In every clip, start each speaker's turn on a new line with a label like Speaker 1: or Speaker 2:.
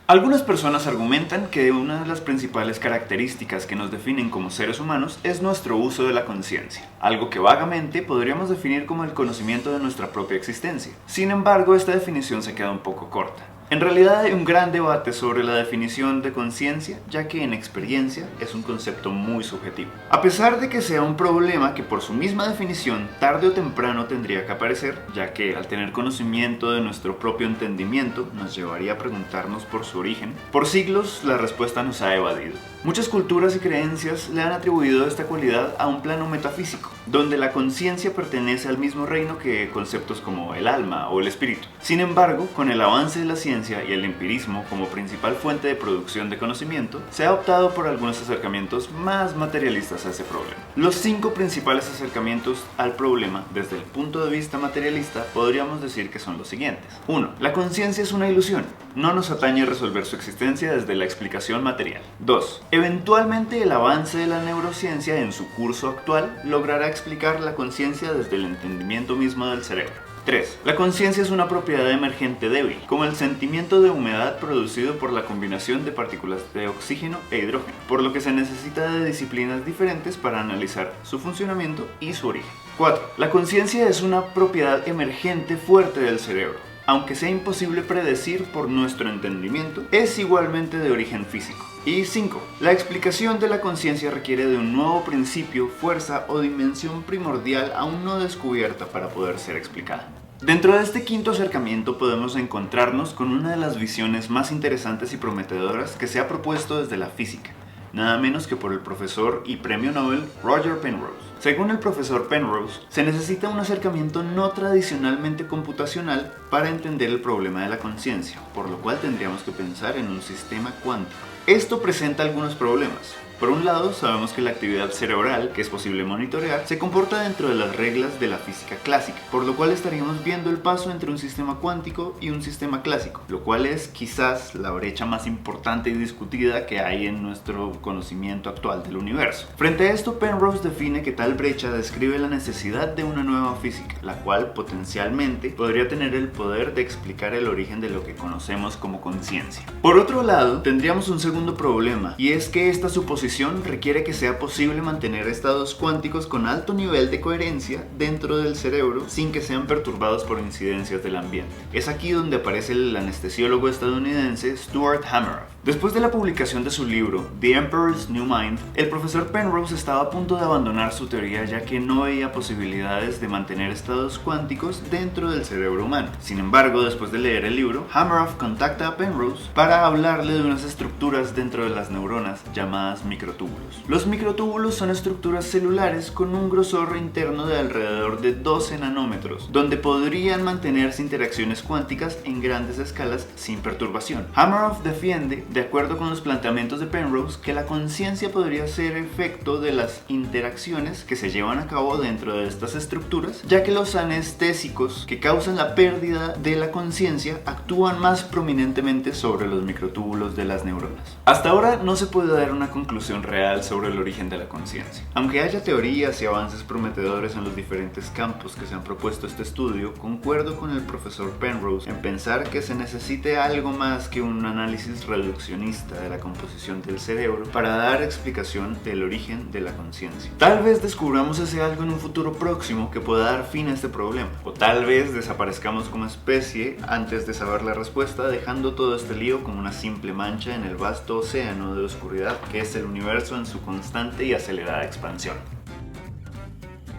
Speaker 1: Algunas personas argumentan que una de las principales características que nos definen como seres humanos es nuestro uso de la conciencia, algo que vagamente podríamos definir como el conocimiento de nuestra propia existencia. Sin embargo, esta definición se queda un poco corta. En realidad hay un gran debate sobre la definición de conciencia, ya que en experiencia es un concepto muy subjetivo. A pesar de que sea un problema que por su misma definición tarde o temprano tendría que aparecer, ya que al tener conocimiento de nuestro propio entendimiento nos llevaría a preguntarnos por su origen, por siglos la respuesta nos ha evadido. Muchas culturas y creencias le han atribuido esta cualidad a un plano metafísico, donde la conciencia pertenece al mismo reino que conceptos como el alma o el espíritu. Sin embargo, con el avance de la ciencia y el empirismo como principal fuente de producción de conocimiento, se ha optado por algunos acercamientos más materialistas a ese problema. Los 5 principales acercamientos al problema desde el punto de vista materialista podríamos decir que son los siguientes. 1. La conciencia es una ilusión. No nos atañe resolver su existencia desde la explicación material. 2. Eventualmente el avance de la neurociencia en su curso actual logrará explicar la conciencia desde el entendimiento mismo del cerebro. 3. La conciencia es una propiedad emergente débil, como el sentimiento de humedad producido por la combinación de partículas de oxígeno e hidrógeno, por lo que se necesita de disciplinas diferentes para analizar su funcionamiento y su origen. 4. La conciencia es una propiedad emergente fuerte del cerebro. Aunque sea imposible predecir por nuestro entendimiento, es igualmente de origen físico. Y 5. La explicación de la conciencia requiere de un nuevo principio, fuerza o dimensión primordial aún no descubierta para poder ser explicada. Dentro de este quinto acercamiento podemos encontrarnos con una de las visiones más interesantes y prometedoras que se ha propuesto desde la física, nada menos que por el profesor y premio Nobel Roger Penrose. Según el profesor Penrose, se necesita un acercamiento no tradicionalmente computacional para entender el problema de la conciencia, por lo cual tendríamos que pensar en un sistema cuántico. Esto presenta algunos problemas. Por un lado, sabemos que la actividad cerebral, que es posible monitorear, se comporta dentro de las reglas de la física clásica, por lo cual estaríamos viendo el paso entre un sistema cuántico y un sistema clásico, lo cual es quizás la brecha más importante y discutida que hay en nuestro conocimiento actual del universo. Frente a esto, Penrose define que tal brecha describe la necesidad de una nueva física, la cual potencialmente podría tener el poder de explicar el origen de lo que conocemos como conciencia. Por otro lado, tendríamos un segundo problema, y es que esta suposición requiere que sea posible mantener estados cuánticos con alto nivel de coherencia dentro del cerebro sin que sean perturbados por incidencias del ambiente. Es aquí donde aparece el anestesiólogo estadounidense Stuart Hameroff. Después de la publicación de su libro The Emperor's New Mind, el profesor Penrose estaba a punto de abandonar su teoría ya que no veía posibilidades de mantener estados cuánticos dentro del cerebro humano. Sin embargo, después de leer el libro, Hameroff contacta a Penrose para hablarle de unas estructuras dentro de las neuronas llamadas microtúbulos. Los microtúbulos son estructuras celulares con un grosor interno de alrededor de 12 nanómetros, donde podrían mantenerse interacciones cuánticas en grandes escalas sin perturbación. Hameroff defiende, de acuerdo con los planteamientos de Penrose, que la conciencia podría ser efecto de las interacciones que se llevan a cabo dentro de estas estructuras, ya que los anestésicos que causan la pérdida de la conciencia actúan más prominentemente sobre los microtúbulos de las neuronas. Hasta ahora no se puede dar una conclusión real sobre el origen de la conciencia. Aunque haya teorías y avances prometedores en los diferentes campos que se han propuesto este estudio, concuerdo con el profesor Penrose en pensar que se necesite algo más que un análisis reduccionista de la composición del cerebro para dar explicación del origen de la conciencia. Tal vez descubramos ese algo en un futuro próximo que pueda dar fin a este problema, o tal vez desaparezcamos como especie antes de saber la respuesta, dejando todo este lío como una simple mancha en el vasto océano de oscuridad que es el universo en su constante y acelerada expansión.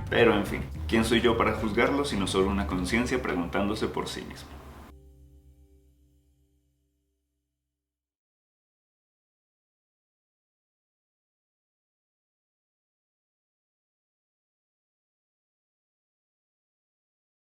Speaker 1: Pero en fin, ¿quién soy yo para juzgarlo sino solo una conciencia preguntándose por sí mismo?